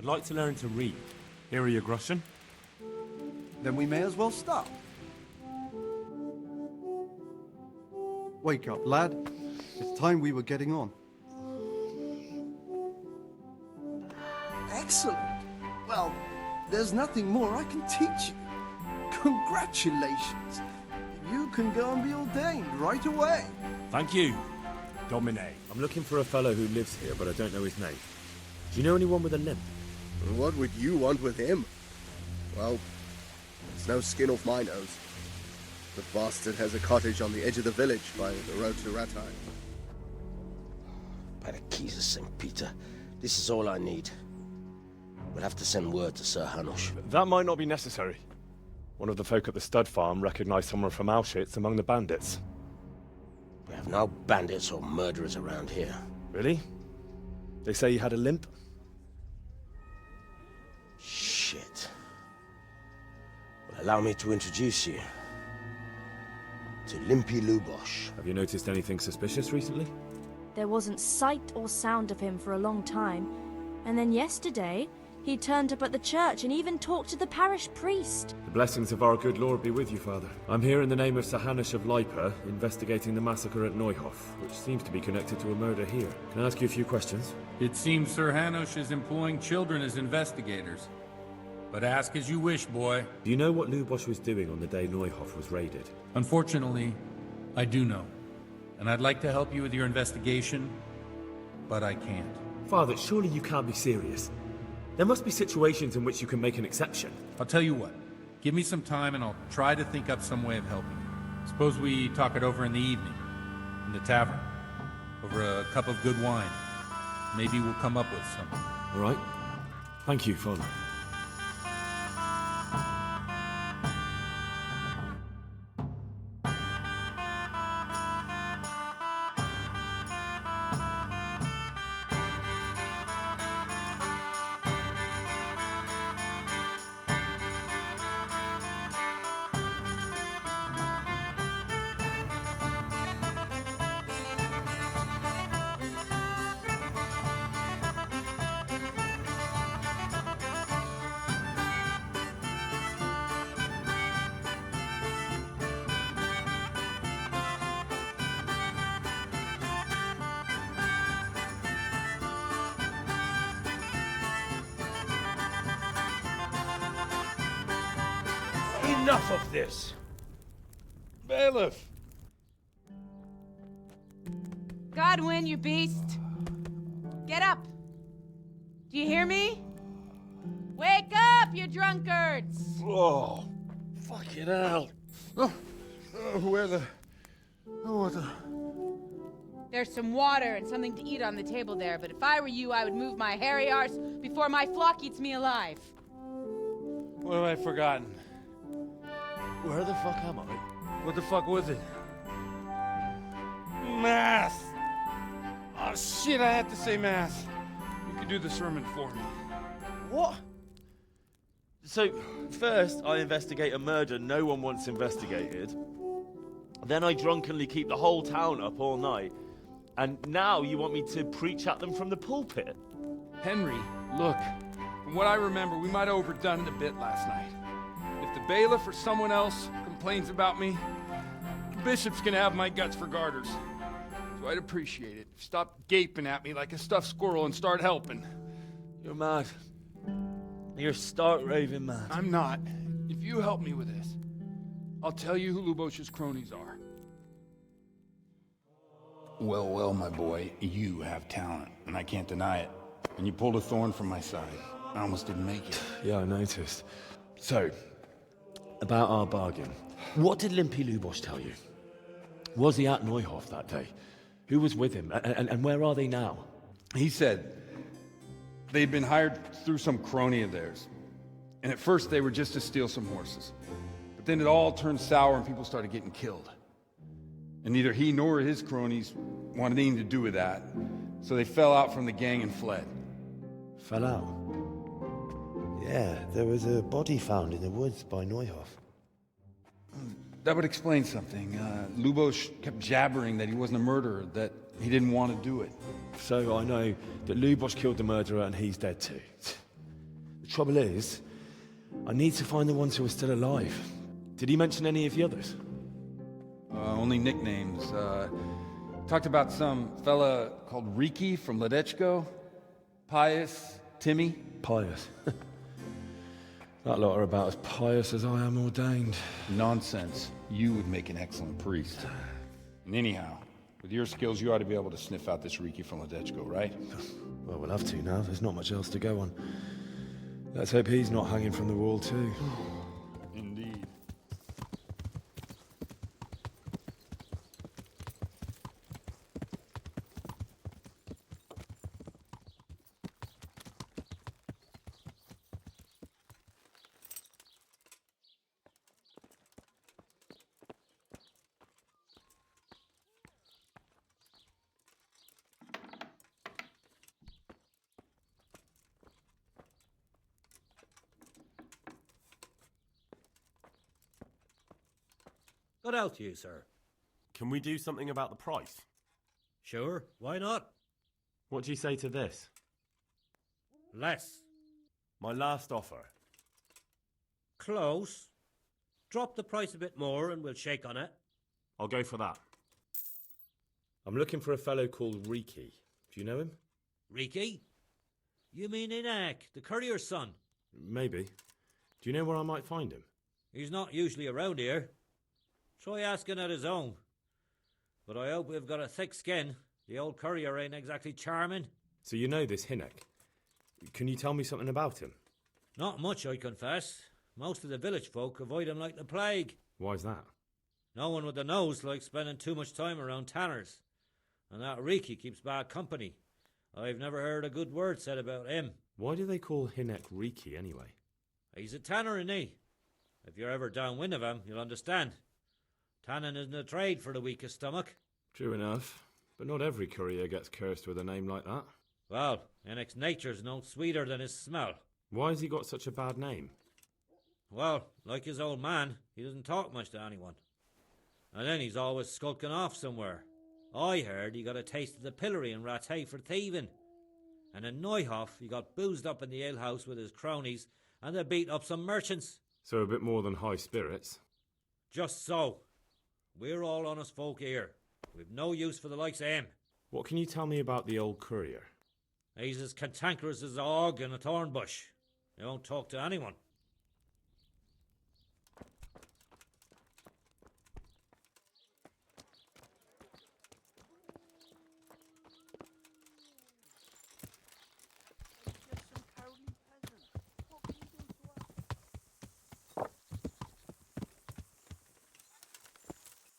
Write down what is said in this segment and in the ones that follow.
I'd like to learn to read. Here are your groschen. Then we may as well start. Wake up, lad. It's time we were getting on. Excellent. Well, there's nothing more I can teach you. Congratulations. You can go and be ordained right away. Thank you, Domine. I'm looking for a fellow who lives here, but I don't know his name. Do you know anyone with a limp? What would you want with him? Well, it's no skin off my nose. The bastard has a cottage on the edge of the village by the road to Ratai. By the keys of St. Peter, this is all I need. We'll have to send word to Sir Hanush. That might not be necessary. One of the folk at the stud farm recognized someone from Auschwitz among the bandits. We have no bandits or murderers around here. Really? They say he had a limp? Shit. Well, allow me to introduce you to Limpy Lubosh. Have you noticed anything suspicious recently? There wasn't sight or sound of him for a long time. And then yesterday, he turned up at the church and even talked to the parish priest. The blessings of our good Lord be with you, Father. I'm here in the name of Sir Hanush of Lipa, investigating the massacre at Neuhof, which seems to be connected to a murder here. Can I ask you a few questions? It seems Sir Hanush is employing children as investigators. But ask as you wish, boy. Do you know what Lubosh was doing on the day Neuhof was raided? Unfortunately, I do know. And I'd like to help you with your investigation, but I can't. Father, surely you can't be serious. There must be situations in which you can make an exception. I'll tell you what. Give me some time and I'll try to think up some way of helping you. Suppose we talk it over in the evening, in the tavern, over a cup of good wine. Maybe we'll come up with something. All right. Thank you, Father. Enough of this! Bailiff! Godwin, you beast! Get up! Do you hear me? Wake up, you drunkards! Oh, fucking hell! Where the... Oh, what the... There's some water and something to eat on the table there, but if I were you, I would move my hairy arse before my flock eats me alive. What have I forgotten? Where the fuck am I? What the fuck was it? Mass! Oh shit, I had to say mass. You can do the sermon for me. What? So, first I investigate a murder no one wants investigated. Then I drunkenly keep the whole town up all night. And now you want me to preach at them from the pulpit? Henry, look. From what I remember, we might have overdone it a bit last night. If the bailiff or someone else complains about me, the bishop's gonna have my guts for garters. So I'd appreciate it if you stop gaping at me like a stuffed squirrel and start helping. You're mad. You're stark raving mad. I'm not. If you help me with this, I'll tell you who Lubosh's cronies are. Well, well, my boy, you have talent, and I can't deny it. And you pulled a thorn from my side. I almost didn't make it. Yeah, I noticed. So, about our bargain. What did Limpy Lubosh tell you? Was he at Neuhof that day? Who was with him? And where are they now? He said they'd been hired through some crony of theirs. And at first they were just to steal some horses. But then it all turned sour and people started getting killed. And neither he nor his cronies wanted anything to do with that. So they fell out from the gang and fled. Fell out? Yeah, there was a body found in the woods by Neuhof. That would explain something. Lubosh kept jabbering that he wasn't a murderer, that he didn't want to do it. So I know that Lubosh killed the murderer and he's dead too. Trouble is, I need to find the ones who are still alive. Did he mention any of the others? Only nicknames. Talked about some fella called Reeky from Ledetchko. Pius, Timmy. Pious. That lot are about as pious as I am ordained. Nonsense. You would make an excellent priest. And anyhow, with your skills, you ought to be able to sniff out this Reeky from Ledetchko, right? Well, we'll have to now. There's not much else to go on. Let's hope he's not hanging from the wall, too. Indeed. Good out to you, sir. Can we do something about the price? Sure, why not? What do you say to this? Less. My last offer. Close. Drop the price a bit more and we'll shake on it. I'll go for that. I'm looking for a fellow called Reeky. Do you know him? Reeky? You mean Inak, the courier's son? Maybe. Do you know where I might find him? He's not usually around here. Try asking at his own. But I hope we've got a thick skin. The old courier ain't exactly charming. So you know this Hinek. Can you tell me something about him? Not much, I confess. Most of the village folk avoid him like the plague. Why's that? No one with a nose likes spending too much time around tanners. And that Reeky keeps bad company. I've never heard a good word said about him. Why do they call Hinek Reeky anyway? He's a tanner, isn't he? If you're ever downwind of him, you'll understand. Tanning isn't a trade for the weakest stomach. True enough, but not every courier gets cursed with a name like that. Well, Ennick's nature's no sweeter than his smell. Why has he got such a bad name? Well, like his old man, he doesn't talk much to anyone. And then he's always skulking off somewhere. I heard he got a taste of the pillory in Rattay for thieving. And in Neuhof, he got boozed up in the alehouse with his cronies and they beat up some merchants. So a bit more than high spirits. Just so. We're all honest folk here. We've no use for the likes of him. What can you tell me about the old courier? He's as cantankerous as a hog in a thorn bush. He won't talk to anyone.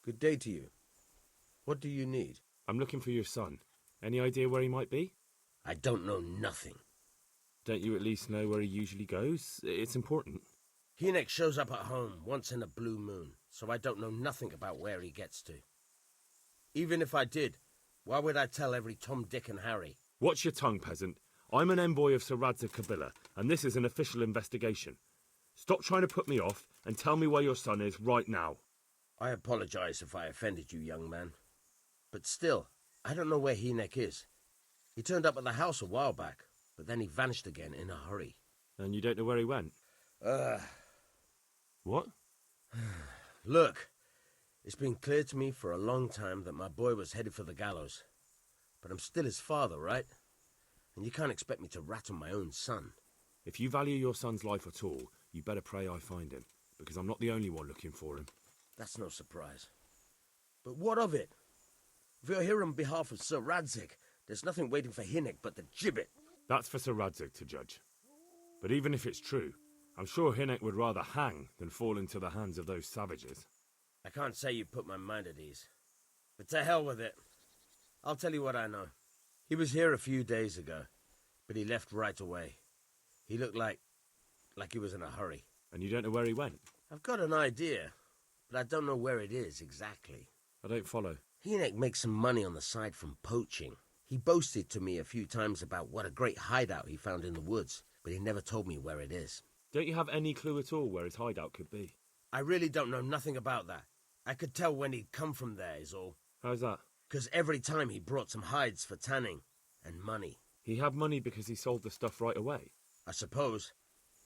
Good day to you. What do you need? I'm looking for your son. Any idea where he might be? I don't know nothing. Don't you at least know where he usually goes? It's important. Hinek shows up at home once in a blue moon, so I don't know nothing about where he gets to. Even if I did, why would I tell every Tom, Dick and Harry? Watch your tongue, peasant. I'm an envoy of Sir Radzig Kobyla, and this is an official investigation. Stop trying to put me off and tell me where your son is right now. I apologize if I offended you, young man. But still, I don't know where Hinek is. He turned up at the house a while back, but then he vanished again in a hurry. And you don't know where he went? What? Look, it's been clear to me for a long time that my boy was headed for the gallows. But I'm still his father, right? And you can't expect me to rat on my own son. If you value your son's life at all, you better pray I find him, because I'm not the only one looking for him. That's no surprise. But what of it? If you're here on behalf of Sir Radzig, there's nothing waiting for Hinek but the gibbet. That's for Sir Radzig to judge. But even if it's true, I'm sure Hinek would rather hang than fall into the hands of those savages. I can't say you put my mind at ease. But to hell with it. I'll tell you what I know. He was here a few days ago, but he left right away. He looked like he was in a hurry. And you don't know where he went? I've got an idea, but I don't know where it is exactly. I don't follow. Hinek makes some money on the side from poaching. He boasted to me a few times about what a great hideout he found in the woods, but he never told me where it is. Don't you have any clue at all where his hideout could be? I really don't know nothing about that. I could tell when he'd come from there is all. How's that? 'Cause every time he brought some hides for tanning, and money. He had money because he sold the stuff right away? I suppose.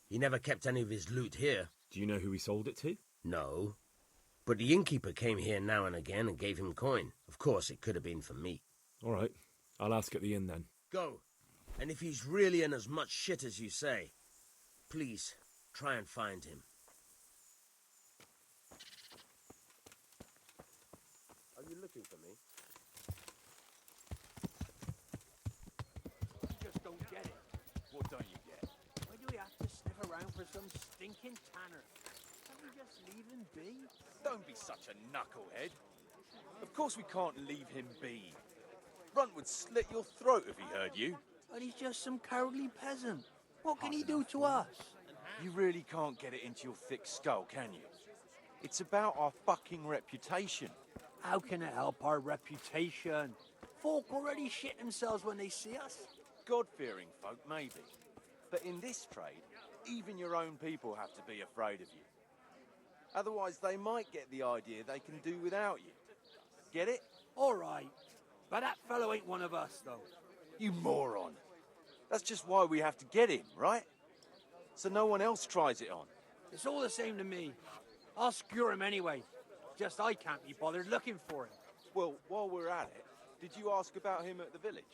He never kept any of his loot here. Do you know who he sold it to? No. But the innkeeper came here now and again and gave him coin. Of course, it could have been for meat. All right. I'll ask at the inn then. Go. And if he's really in as much shit as you say, please, try and find him. Are you looking for me? You just don't get it. What don't you get? Why do we have to sniff around for some stinking tanner? Can't we just leave him be? Don't be such a knucklehead. Of course we can't leave him be. Runt would slit your throat if he heard you. But he's just some cowardly peasant. What can he do to us? You really can't get it into your thick skull, can you? It's about our fucking reputation. How can it help our reputation? Folk already shit themselves when they see us. God-fearing folk, maybe. But in this trade, even your own people have to be afraid of you. Otherwise, they might get the idea they can do without you. Get it? All right. But that fellow ain't one of us, though. You moron. That's just why we have to get him, right? So no one else tries it on. It's all the same to me. I'll skewer him anyway. Just I can't be bothered looking for him. Well, while we're at it, did you ask about him at the village?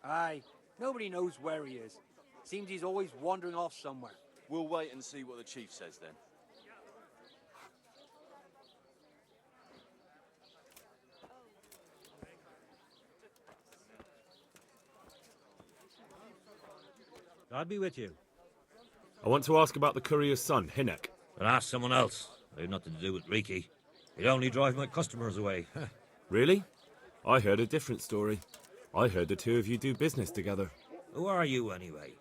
Aye. Nobody knows where he is. Seems he's always wandering off somewhere. We'll wait and see what the chief says then. God be with you. I want to ask about the courier's son, Hinek. But ask someone else. I've nothing to do with Reeky. He'd only drive my customers away. Really? I heard a different story. I heard the two of you do business together. Who are you, anyway?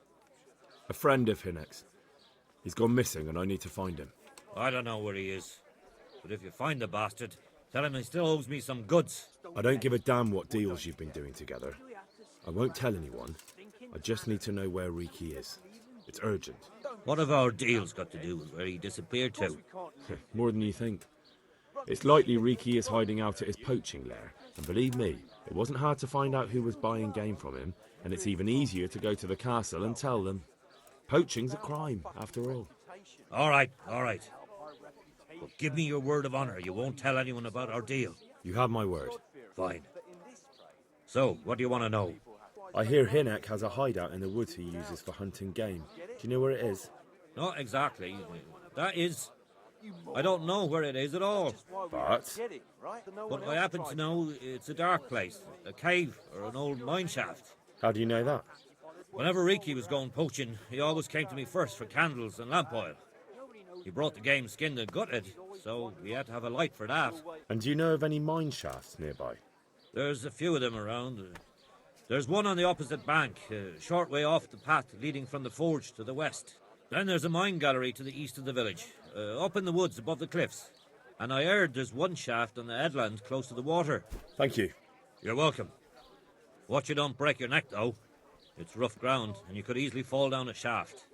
A friend of Hinek's. He's gone missing and I need to find him. I don't know where he is. But if you find the bastard, tell him he still owes me some goods. I don't give a damn what deals you've been doing together. I won't tell anyone. I just need to know where Reeky is. It's urgent. What have our deals got to do with where he disappeared to? More than you think. It's likely Reeky is hiding out at his poaching lair. And believe me, it wasn't hard to find out who was buying game from him, and it's even easier to go to the castle and tell them. Poaching's a crime, after all. All right. But give me your word of honor you won't tell anyone about our deal. You have my word. Fine. So, what do you want to know? I hear Hinek has a hideout in the woods he uses for hunting game. Do you know where it is? Not exactly. That is... I don't know where it is at all. But I happen to know it's a dark place, a cave or an old mine shaft. How do you know that? Whenever Reeky was going poaching, he always came to me first for candles and lamp oil. He brought the game skinned and gutted, so we had to have a light for that. And do you know of any mine shafts nearby? There's a few of them around. There's one on the opposite bank, a short way off the path leading from the forge to the west. Then there's a mine gallery to the east of the village, up in the woods above the cliffs. And I heard there's one shaft on the headland close to the water. Thank you. You're welcome. Watch you don't break your neck, though. It's rough ground, and you could easily fall down a shaft.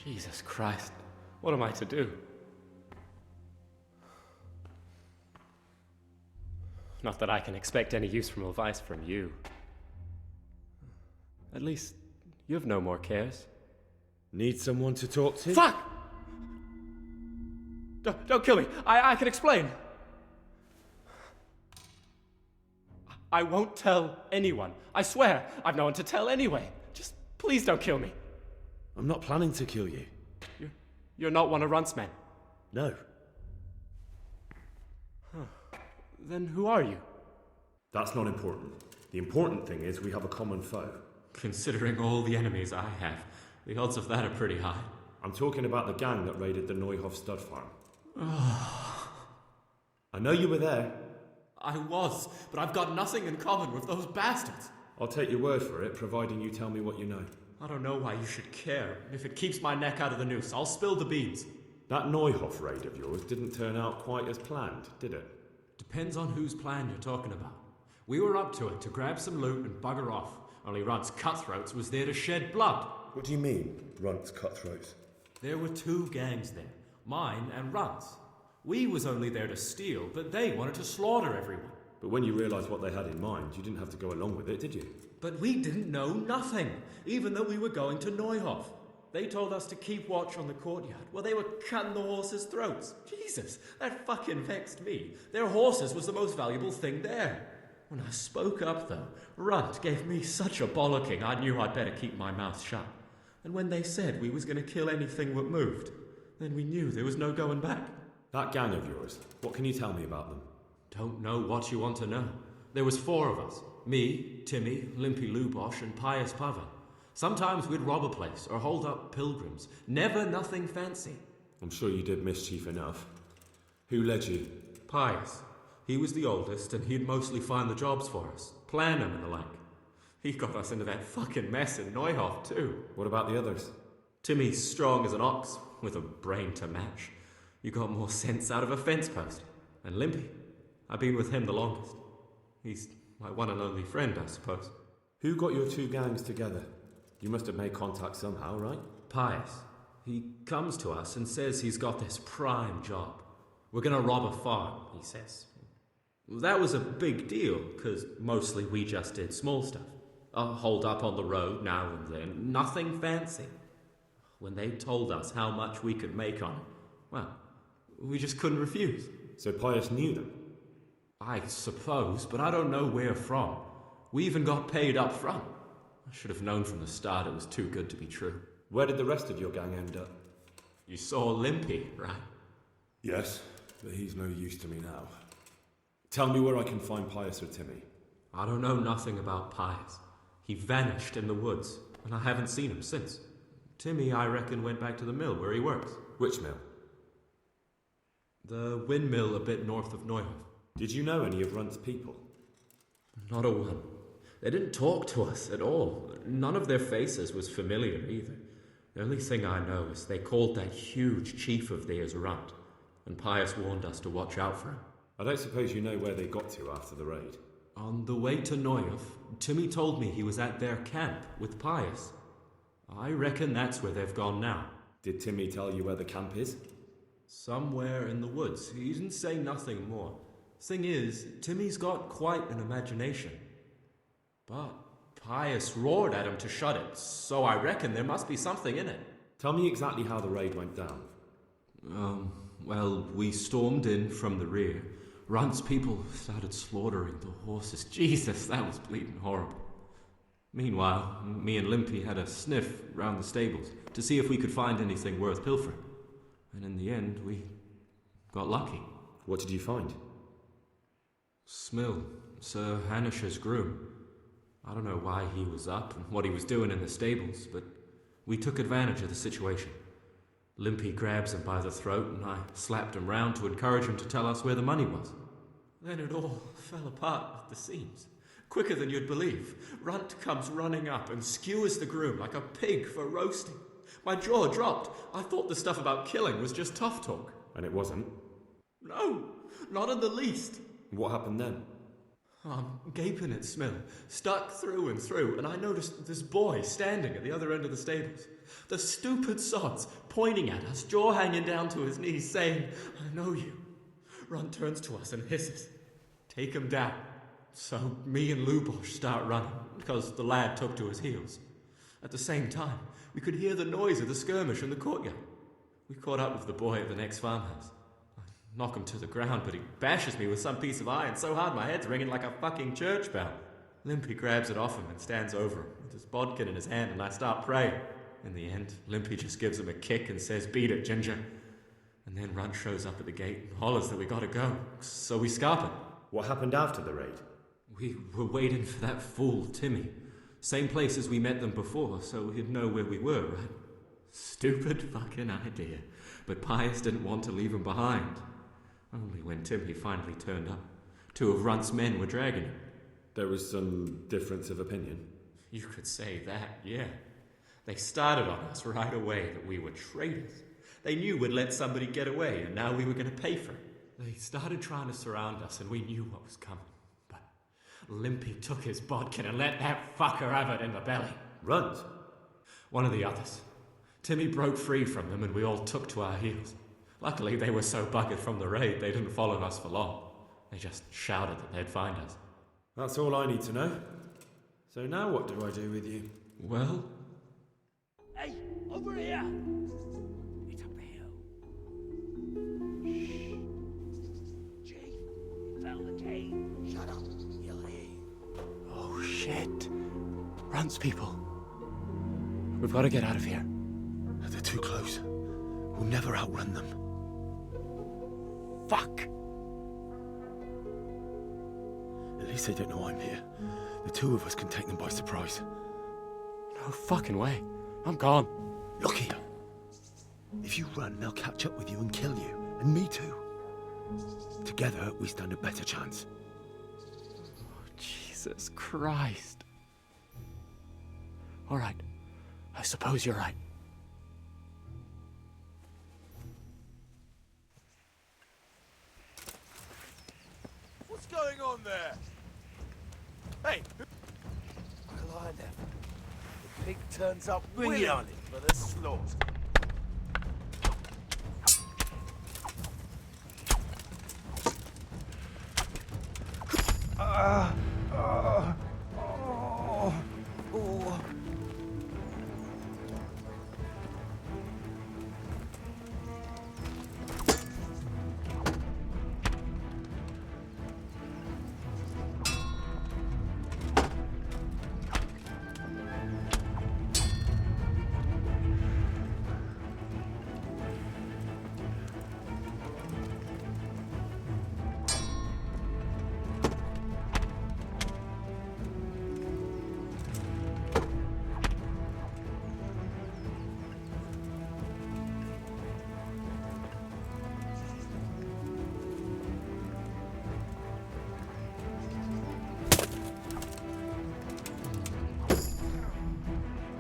Jesus Christ, what am I to do? Not that I can expect any useful advice from you. At least, you've no more cares. Need someone to talk to? Fuck! Don't kill me. I can explain. I won't tell anyone. I swear, I've no one to tell anyway. Just please don't kill me. I'm not planning to kill you. You're not one of Runt's men? No. Then who are you? That's not important. The important thing is we have a common foe. Considering all the enemies I have, the odds of that are pretty high. I'm talking about the gang that raided the Neuhof stud farm. I know you were there. I was, but I've got nothing in common with those bastards. I'll take your word for it, providing you tell me what you know. I don't know why you should care. If it keeps my neck out of the noose, I'll spill the beans. That Neuhof raid of yours didn't turn out quite as planned, did it? Depends on whose plan you're talking about. We were up to it to grab some loot and bugger off. Only Runt's cutthroats was there to shed blood. What do you mean, Runt's cutthroats? There were two gangs there, mine and Runt's. We was only there to steal, but they wanted to slaughter everyone. But when you realised what they had in mind, you didn't have to go along with it, did you? But we didn't know nothing, even though we were going to Neuhof. They told us to keep watch on the courtyard while they were cutting the horses' throats. Jesus, that fucking vexed me. Their horses was the most valuable thing there. When I spoke up, though, Runt gave me such a bollocking I knew I'd better keep my mouth shut. And when they said we was going to kill anything that moved, then we knew there was no going back. That gang of yours, what can you tell me about them? Don't know what you want to know. There was 4 of us. Me, Timmy, Limpy Lubosh, and Pius Pavan. Sometimes we'd rob a place or hold up pilgrims. Never nothing fancy. I'm sure you did mischief enough. Who led you? Pius. He was the oldest, and he'd mostly find the jobs for us, plan them and the like. He got us into that fucking mess in Neuhof, too. What about the others? Timmy's strong as an ox, with a brain to match. You got more sense out of a fence post. And Limpy, I've been with him the longest. He's my one and only friend, I suppose. Who got your 2 gangs together? You must have made contact somehow, right? Pius. He comes to us and says he's got this prime job. We're gonna rob a farm, he says. That was a big deal, because mostly we just did small stuff. A hold up on the road now and then, nothing fancy. When they told us how much we could make on it, well, we just couldn't refuse. So Pius knew them? I suppose, but I don't know where from. We even got paid up front. I should have known from the start it was too good to be true. Where did the rest of your gang end up? You saw Limpy, right? Yes, but he's no use to me now. Tell me where I can find Pius or Timmy. I don't know nothing about Pius. He vanished in the woods, and I haven't seen him since. Timmy, I reckon, went back to the mill where he works. Which mill? The windmill a bit north of Neuhof. Did you know any of Runt's people? Not a one. They didn't talk to us at all. None of their faces was familiar either. The only thing I know is they called that huge chief of theirs Runt, and Pius warned us to watch out for him. I don't suppose you know where they got to after the raid? On the way to Neuhof, Timmy told me he was at their camp with Pius. I reckon that's where they've gone now. Did Timmy tell you where the camp is? Somewhere in the woods. He didn't say nothing more. Thing is, Timmy's got quite an imagination. But Pius roared at him to shut it, so I reckon there must be something in it. Tell me exactly how the raid went down. Well, we stormed in from the rear. Runt's people started slaughtering the horses. Jesus, that was bleeding horrible. Meanwhile, me and Limpy had a sniff round the stables to see if we could find anything worth pilfering. And in the end, we got lucky. What did you find? Smill, Sir Hanish's groom. I don't know why he was up and what he was doing in the stables, but we took advantage of the situation. Limpy grabs him by the throat and I slapped him round to encourage him to tell us where the money was. Then it all fell apart at the seams. Quicker than you'd believe. Runt comes running up and skewers the groom like a pig for roasting. My jaw dropped. I thought the stuff about killing was just tough talk. And it wasn't? No, not in the least. What happened then? I'm gaping at Smill, stuck through and through, and I noticed this boy standing at the other end of the stables. The stupid sods pointing at us, jaw hanging down to his knees, saying, "I know you." Runt turns to us and hisses, "Take him down." So me and Lubosh start running, because the lad took to his heels. At the same time, we could hear the noise of the skirmish in the courtyard. We caught up with the boy at the next farmhouse. I knock him to the ground, but he bashes me with some piece of iron so hard my head's ringing like a fucking church bell. Limpy grabs it off him and stands over him with his bodkin in his hand, and I start praying. In the end, Limpy just gives him a kick and says, "Beat it, Ginger." And then Runt shows up at the gate and hollers that we gotta go, so we scarp it. What happened after the raid? We were waiting for that fool, Timmy. Same place as we met them before, so he'd know where we were, right? Stupid fucking idea. But Pius didn't want to leave him behind. Only when Timmy finally turned up, 2 of Runt's men were dragging him. There was some difference of opinion? You could say that, yeah. They started on us right away that we were traitors. They knew we'd let somebody get away, and now we were going to pay for it. They started trying to surround us, and we knew what was coming. But Limpy took his bodkin and let that fucker have it in the belly. Runt? One of the others. Timmy broke free from them, and we all took to our heels. Luckily, they were so buggered from the raid, they didn't follow us for long. They just shouted that they'd find us. That's all I need to know. So now what do I do with you? Well? Hey, over here! It's up the hill. Shh. Chief, found the cave. Shut up, you'll hear. Oh, shit. Runt's people. We've got to get out of here. They're too close. We'll never outrun them. Fuck! At least they don't know I'm here. The 2 of us can take them by surprise. No fucking way. I'm gone. Look here. If you run, they'll catch up with you and kill you. And me too. Together, we stand a better chance. Oh, Jesus Christ. All right. I suppose you're right. What's going on there? Hey! Well, I never. The pig turns up willing for the slaughter.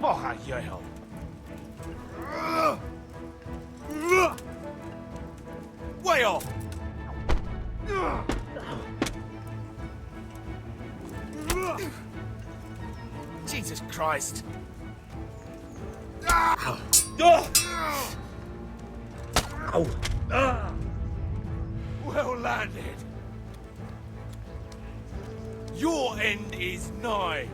Porra, Neuhof! Way off! Jesus Christ! Well landed. Your end is nigh.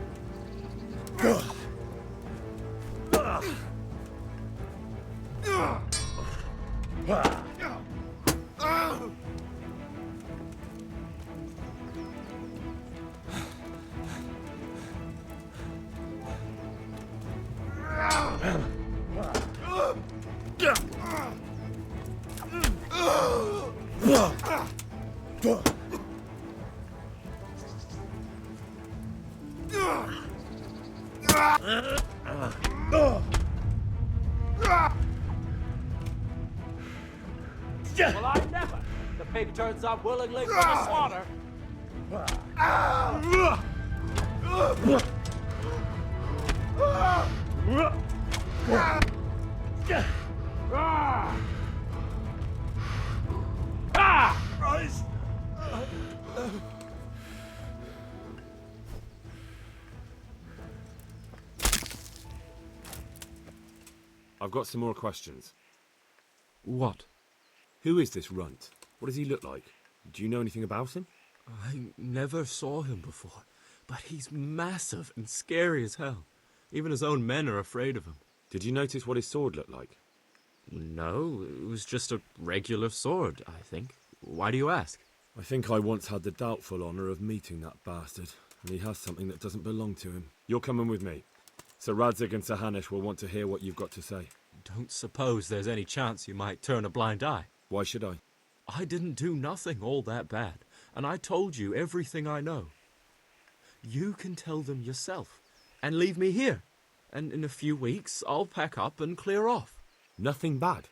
Well, I never. The pig turns up willingly for the slaughter. Christ! I've got some more questions. What? Who is this Runt? What does he look like? Do you know anything about him? I never saw him before, but he's massive and scary as hell. Even his own men are afraid of him. Did you notice what his sword looked like? No, it was just a regular sword, I think. Why do you ask? I think I once had the doubtful honour of meeting that bastard, and he has something that doesn't belong to him. You're coming with me. Sir Radzig and Sir Hanush will want to hear what you've got to say. Don't suppose there's any chance you might turn a blind eye. Why should I? I didn't do nothing all that bad, and I told you everything I know. You can tell them yourself, and leave me here. And in a few weeks, I'll pack up and clear off. Nothing bad.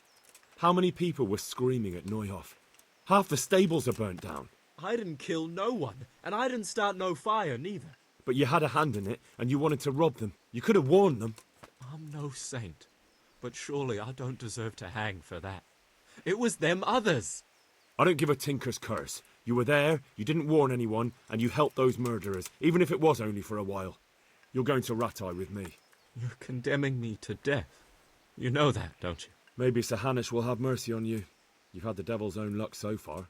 How many people were screaming at Neuhof? Half the stables are burnt down. I didn't kill no one, and I didn't start no fire, neither. But you had a hand in it, and you wanted to rob them. You could have warned them. I'm no saint, but surely I don't deserve to hang for that. It was them others. I don't give a tinker's curse. You were there, you didn't warn anyone, and you helped those murderers, even if it was only for a while. You're going to Rattay with me. You're condemning me to death. You know that, don't you? Maybe Sir Hanush will have mercy on you. You've had the devil's own luck so far.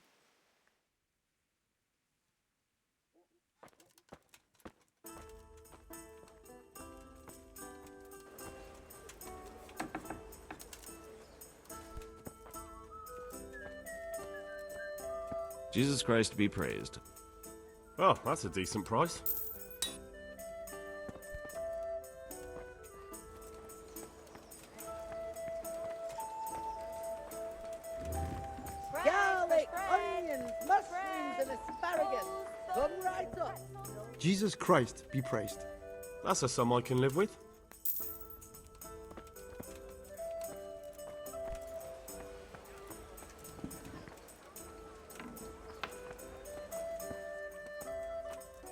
Jesus Christ be praised. Oh, that's a decent price. Garlic, onions, mushrooms, and asparagus. Come right up. Jesus Christ be praised. That's a sum I can live with.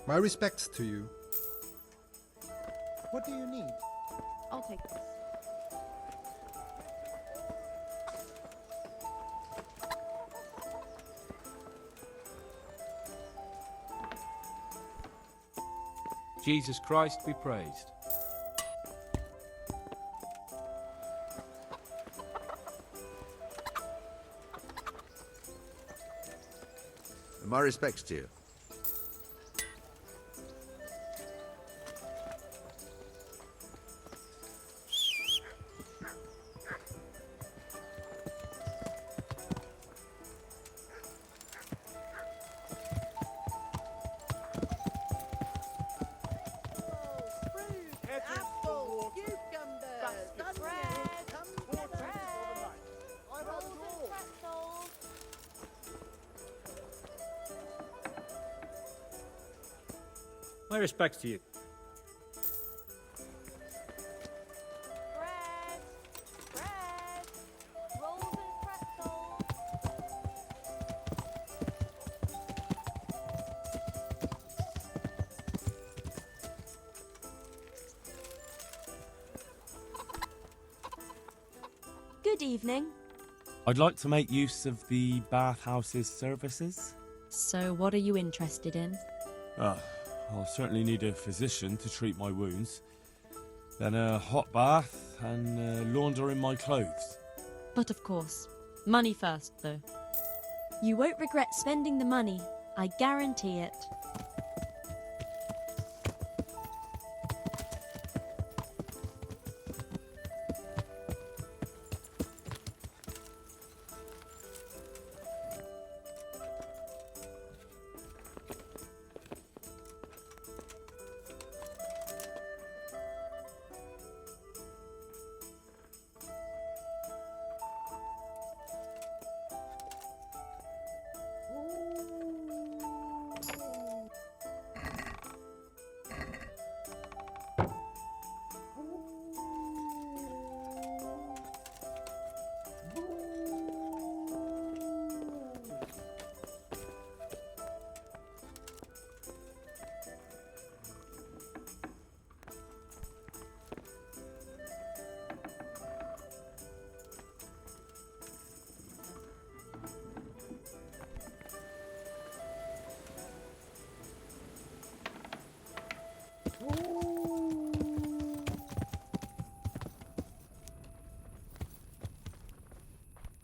My respects to you. What do you need? I'll take this. Jesus Christ be praised. My respects to you. My respects to you. Good evening. I'd like to make use of the bathhouse's services. So what are you interested in? I'll certainly need a physician to treat my wounds. Then a hot bath and laundering my clothes. But of course, money first, though. You won't regret spending the money, I guarantee it.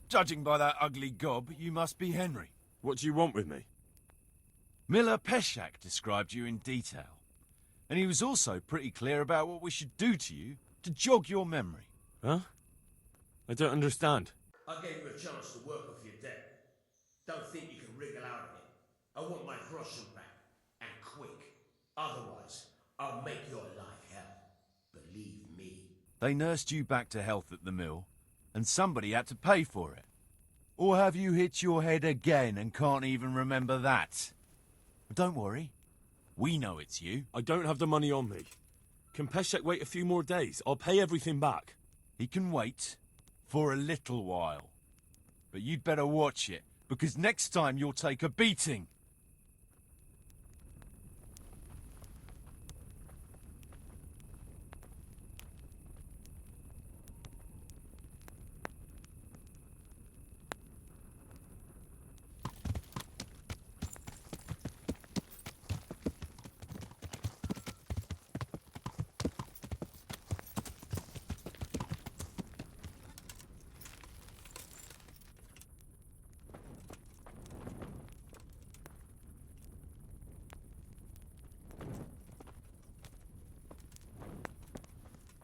Judging by that ugly gob, you must be Henry. What do you want with me? Miller Peshak described you in detail. And he was also pretty clear about what we should do to you to jog your memory. Huh? I don't understand. I gave you a chance to work off your debt. Don't think you can wriggle out of it. I want my groschen back, and quick. Otherwise, I'll make your life hell. Believe me. They nursed you back to health at the mill, and somebody had to pay for it. Or have you hit your head again and can't even remember that? But don't worry. We know it's you. I don't have the money on me. Can Peshek wait a few more days? I'll pay everything back. He can wait for a little while. But you'd better watch it, because next time you'll take a beating.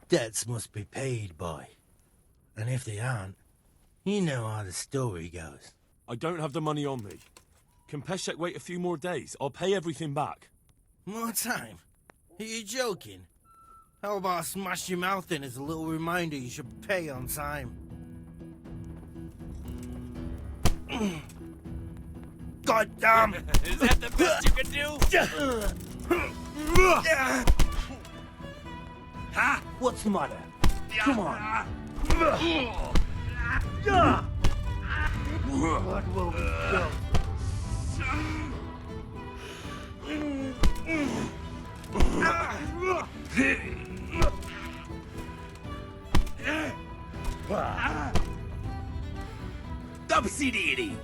Debts must be paid, boy. And if they aren't, you know how the story goes. I don't have the money on me. Can Peshek wait a few more days? I'll pay everything back. More time? Are you joking? How about I smash your mouth in as a little reminder you should pay on time? God damn! Is that the best you can do? Ha! What's the matter? Come on! What will we do? Dubsy-dee-dee!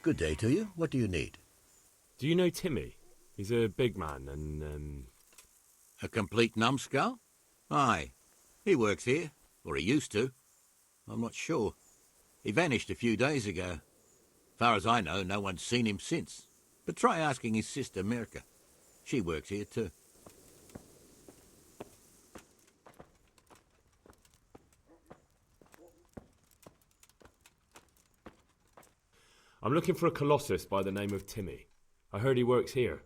Good day to you. What do you need? Do you know Timmy? He's a big man and, A complete numbskull? Aye. He works here. Or he used to. I'm not sure. He vanished a few days ago. Far as I know, no one's seen him since. But try asking his sister, Mirka. She works here too. I'm looking for a colossus by the name of Timmy. I heard he works here.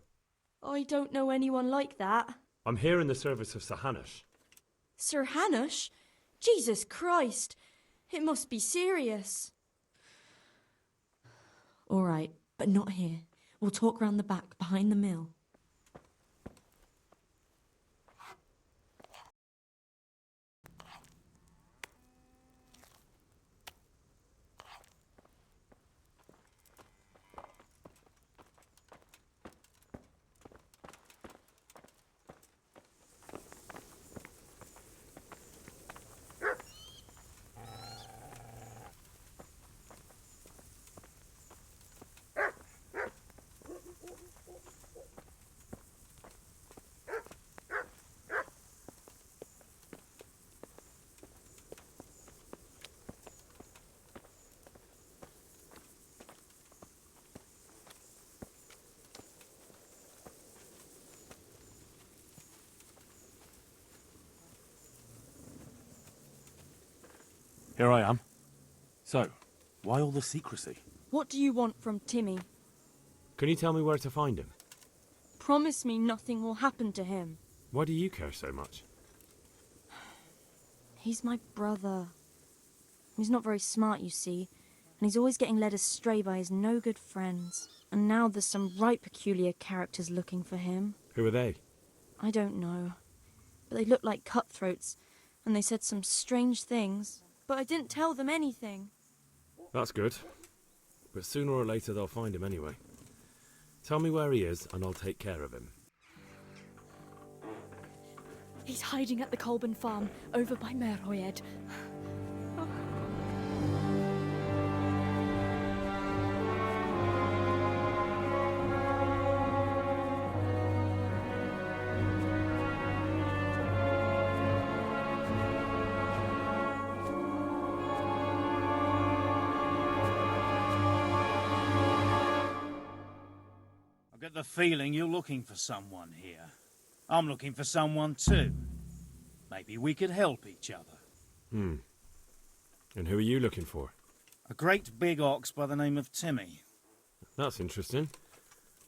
I don't know anyone like that. I'm here in the service of Sir Hanush. Sir Hanush? Jesus Christ! It must be serious. All right, but not here. We'll talk round the back, behind the mill. Here I am. So, why all the secrecy? What do you want from Timmy? Can you tell me where to find him? Promise me nothing will happen to him. Why do you care so much? He's my brother. He's not very smart, you see, and he's always getting led astray by his no-good friends. And now there's some right peculiar characters looking for him. Who are they? I don't know. But they look like cutthroats, and they said some strange things. But I didn't tell them anything. That's good. But sooner or later they'll find him anyway. Tell me where he is, and I'll take care of him. He's hiding at the Colburn farm, over by Merhoyed. I get the feeling you're looking for someone here. I'm looking for someone too. Maybe we could help each other. And who are you looking for? A great big ox by the name of Timmy. That's interesting.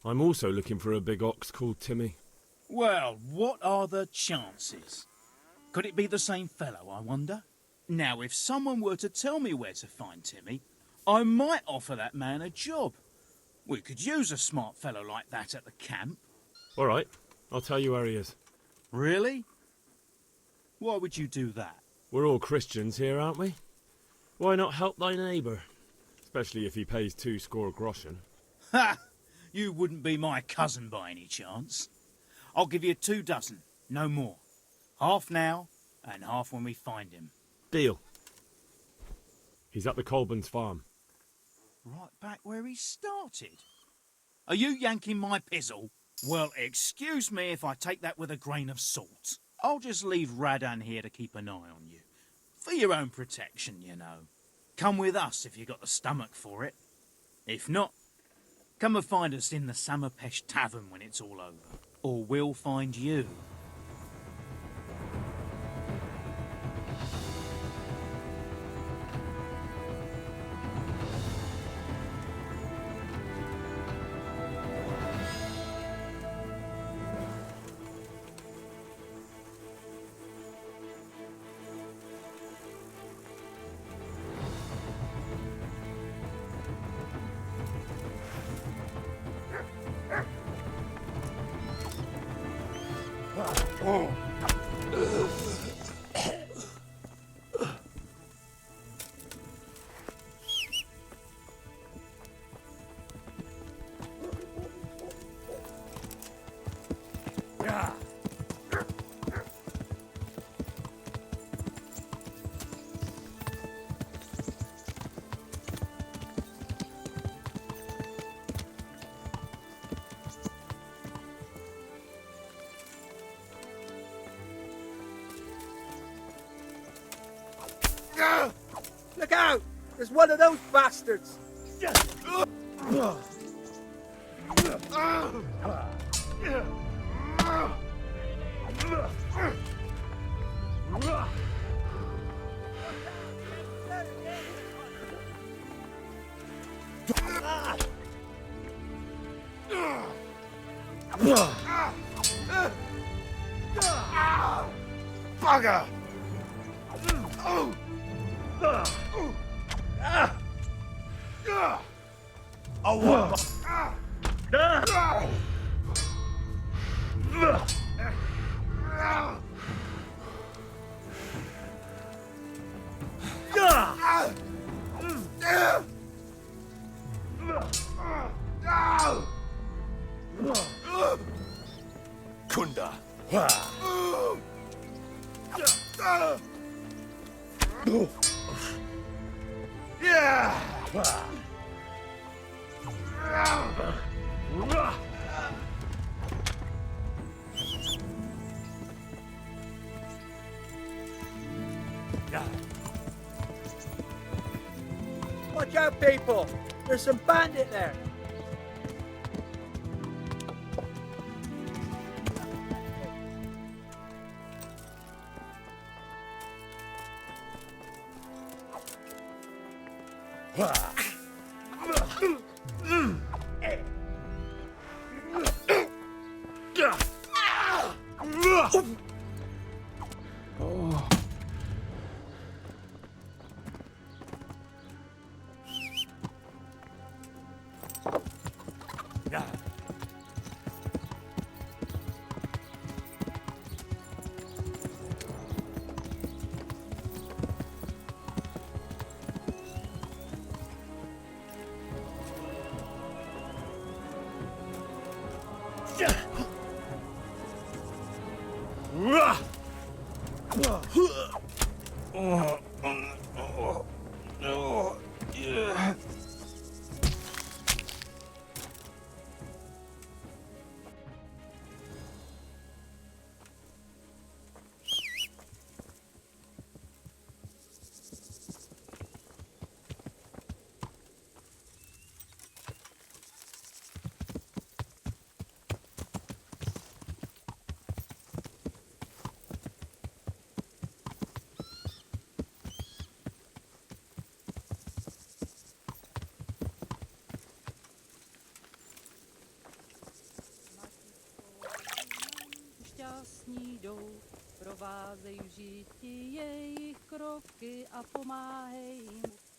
I'm also looking for a big ox called Timmy. Well, what are the chances? Could it be the same fellow, I wonder? Now, if someone were to tell me where to find Timmy, I might offer that man a job. We could use a smart fellow like that at the camp. All right, I'll tell you where he is. Really? Why would you do that? We're all Christians here, aren't we? Why not help thy neighbour? Especially if he pays 2 groschen. Ha! You wouldn't be my cousin by any chance. I'll give you 2 dozen, no more. Half now, and half when we find him. Deal. He's at the Colburn's farm. Right back where he started. Are you yanking my pizzle? Well, excuse me if I take that with a grain of salt. I'll just leave Radan here to keep an eye on you. For your own protection, you know. Come with us if you got the stomach for it. If not, come and find us in the Samapesh Tavern when it's all over. Or we'll find you. Look out! There's one of those bastards! Bugger! Oh, what? Kunda. Yeah. Watch out, people! There's some bandit there!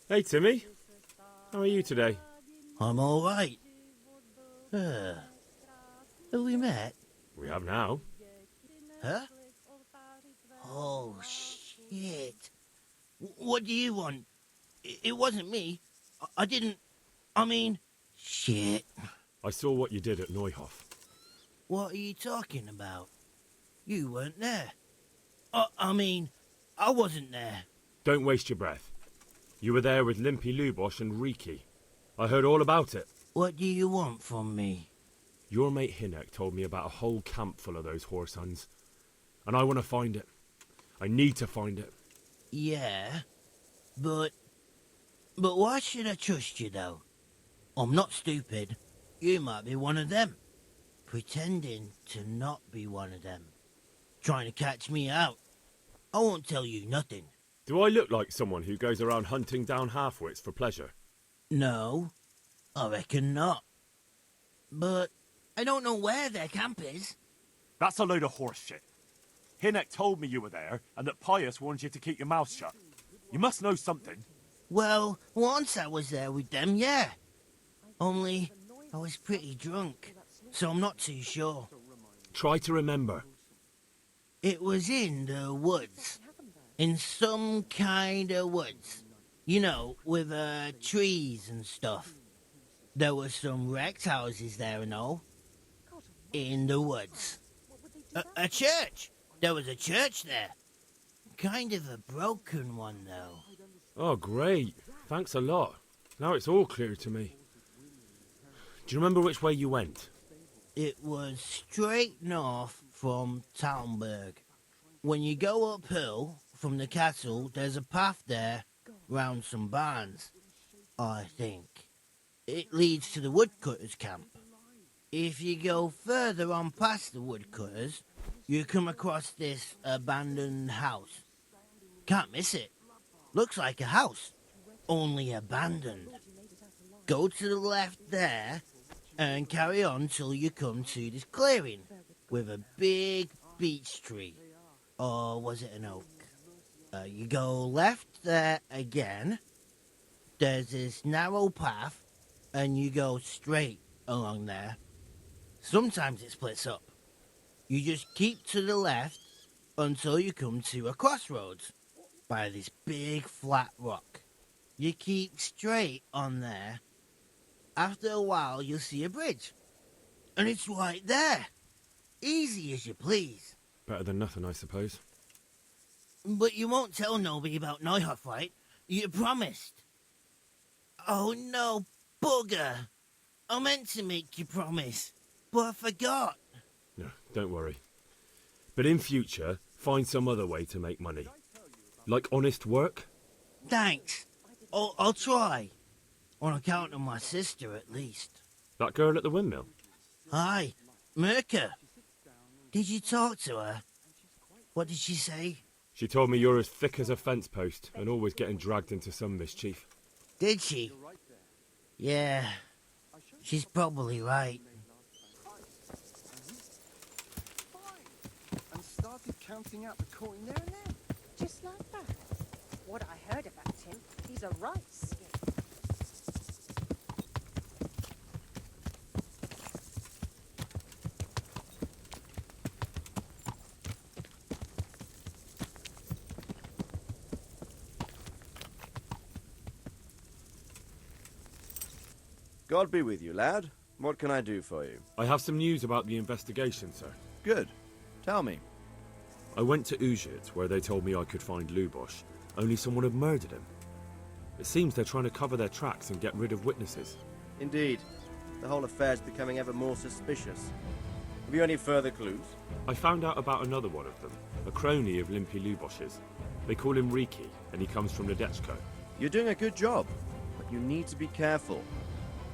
Hey, Timmy. How are you today? I'm all right. Have we met? We have now. Huh? Oh, shit. What do you want? It wasn't me. I didn't... I mean... Shit. I saw what you did at Neuhof. What are you talking about? You weren't there. I mean, I wasn't there. Don't waste your breath. You were there with Limpy Lubosh and Reeky. I heard all about it. What do you want from me? Your mate Hinek told me about a whole camp full of those horse huns. And I want to find it. I need to find it. Yeah, but why should I trust you, though? I'm not stupid. You might be one of them. Pretending to not be one of them. Trying to catch me out. I won't tell you nothing. Do I look like someone who goes around hunting down half-wits for pleasure? No, I reckon not. But I don't know where their camp is. That's a load of horse shit. Hinek told me you were there, and that Pius warned you to keep your mouth shut. You must know something. Well, once I was there with them, yeah. Only, I was pretty drunk, so I'm not too sure. Try to remember. It was in the woods. In some kind of woods. You know, with trees and stuff. There were some wrecked houses there and all. In the woods. A church! There was a church there. Kind of a broken one, though. Oh, great. Thanks a lot. Now it's all clear to me. Do you remember which way you went? It was straight north from Talmberg. When you go uphill from the castle, there's a path there round some barns, I think. It leads to the woodcutters' camp. If you go further on past the woodcutters, you come across this abandoned house. Can't miss it. Looks like a house, only abandoned. Go to the left there and carry on till you come to this clearing with a big beech tree. Or was it an oak? You go left there again. There's this narrow path and you go straight along there. Sometimes it splits up. You just keep to the left until you come to a crossroads by this big flat rock. You keep straight on there. After a while, you'll see a bridge. And it's right there. Easy as you please. Better than nothing, I suppose. But you won't tell nobody about Neuhof, right? You promised. Oh no, bugger. I meant to make you promise, but I forgot. No, don't worry. But in future, find some other way to make money. Like honest work? Thanks. I'll try. On account of my sister, at least. That girl at the windmill? Aye, Merker. Did you talk to her? What did she say? She told me you're as thick as a fence post and always getting dragged into some mischief. Did she? Yeah, she's probably right. And started counting out the coin there and then. Just like that. What I heard about him, he's a right skip. God be with you, lad. What can I do for you? I have some news about the investigation, sir. Good. Tell me. I went to Uzhit, where they told me I could find Lubosh, only someone had murdered him. It seems they're trying to cover their tracks and get rid of witnesses. Indeed. The whole affair's becoming ever more suspicious. Have you any further clues? I found out about another one of them, a crony of Limpy Lubosh's. They call him Reeky, and he comes from Ledetchko. You're doing a good job, but you need to be careful.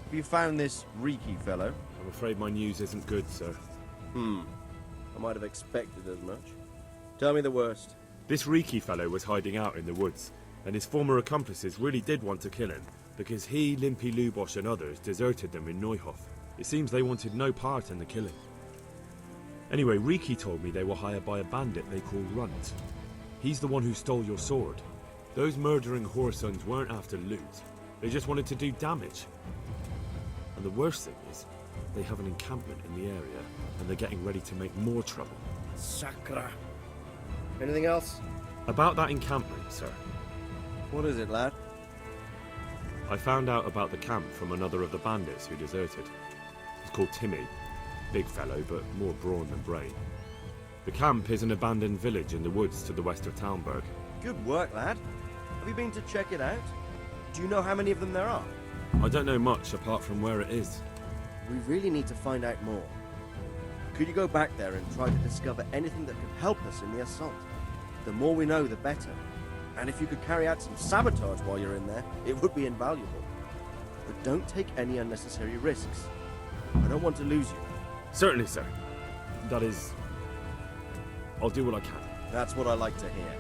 Have you found this Reeky fellow? I'm afraid my news isn't good, sir. I might have expected as much. Tell me the worst. This Reeky fellow was hiding out in the woods, and his former accomplices really did want to kill him, because he, Limpy Lubosh and others deserted them in Neuhof. It seems they wanted no part in the killing. Anyway, Reeky told me they were hired by a bandit they call Runt. He's the one who stole your sword. Those murdering whoresons weren't after loot. They just wanted to do damage. And the worst thing is, they have an encampment in the area, and they're getting ready to make more trouble. Sakra. Anything else? About that encampment, sir. What is it, lad? I found out about the camp from another of the bandits who deserted. He's called Timmy. Big fellow, but more brawn than brain. The camp is an abandoned village in the woods to the west of Talmberg. Good work, lad. Have you been to check it out? Do you know how many of them there are? I don't know much apart from where it is. We really need to find out more. Could you go back there and try to discover anything that could help us in the assault? The more we know, the better. And if you could carry out some sabotage while you're in there, it would be invaluable. But don't take any unnecessary risks. I don't want to lose you. Certainly, sir. That is... I'll do what I can. That's what I like to hear.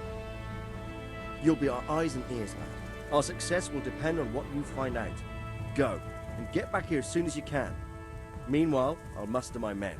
You'll be our eyes and ears, lad. Our success will depend on what you find out. Go, and get back here as soon as you can. Meanwhile, I'll muster my men.